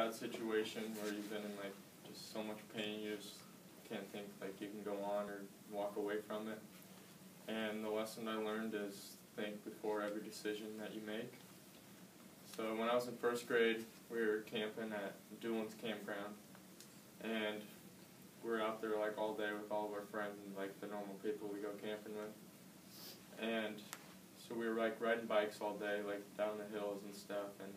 bad situation where you've been in like just so much pain you just can't think like you can go on or walk away from it. And the lesson I learned is think before every decision that you make. So when I was in first grade, we were camping at Doolin's campground, and we were out there like all day with all of our friends and like the normal people we go camping with. And so we were like riding bikes all day, like down the hills and stuff, and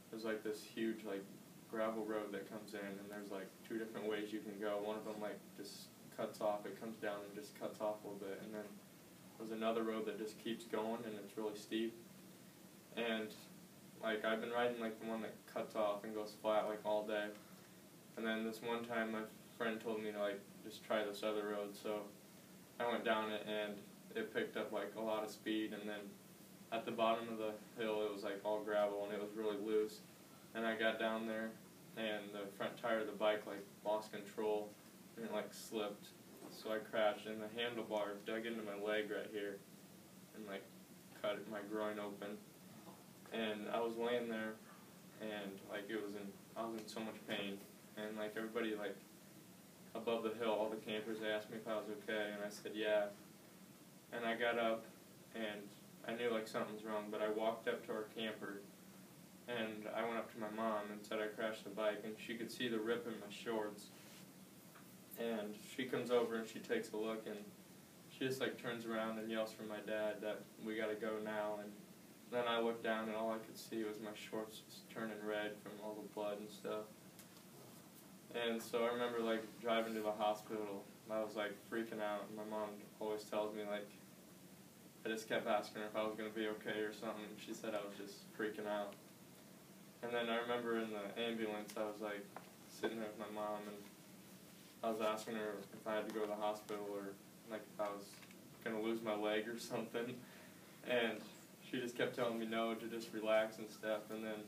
there's like this huge like gravel road that comes in, and there's like two different ways you can go. One of them like just cuts off, it comes down and just cuts off a little bit, and then there's another road that just keeps going and it's really steep. And like I've been riding like the one that cuts off and goes flat like all day, and then this one time my friend told me to like just try this other road, so I went down it and it picked up like a lot of speed, and then at the bottom of the hill it was like all gravel and it was really loose, and I got down there and the front tire of the bike like lost control and it like slipped, so I crashed and the handlebar dug into my leg right here and like cut my groin open, and I was laying there and like I was in so much pain, and like everybody like above the hill, all the campers, they asked me if I was okay, and I said yeah. And I got up, and I knew like something's wrong, but I walked up to our camper, and I went up to my mom and said I crashed the bike, and she could see the rip in my shorts. And she comes over and she takes a look, and she just like turns around and yells for my dad that we gotta go now. And then I looked down, and all I could see was my shorts just turning red from all the blood and stuff. And so I remember like driving to the hospital, and I was like freaking out, and my mom always tells me like, I just kept asking her if I was going to be okay or something. She said I was just freaking out. And then I remember in the ambulance, I was like sitting there with my mom, and I was asking her if I had to go to the hospital or like if I was going to lose my leg or something. And she just kept telling me no, to just relax and stuff. And then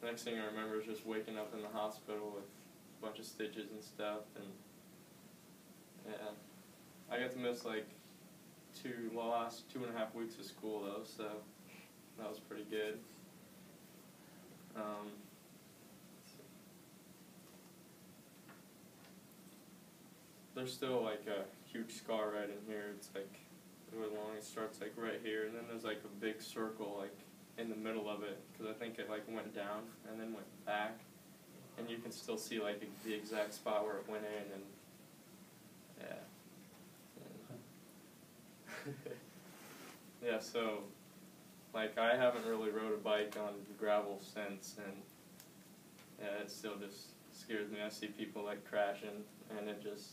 the next thing I remember is just waking up in the hospital with a bunch of stitches and stuff. And yeah, I got to miss like the last 2.5 weeks of school though, so that was pretty good. There's still like a huge scar right in here. It's like really long. It starts like right here, and then there's like a big circle like in the middle of it, because I think it like went down and then went back, and you can still see like the exact spot where it went in, and yeah. Yeah, so like I haven't really rode a bike on gravel since, and yeah, it still just scares me. I see people like crashing, and it just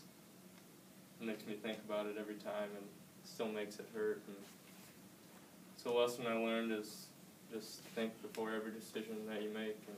makes me think about it every time, and still makes it hurt. And so the lesson I learned is just think before every decision that you make, and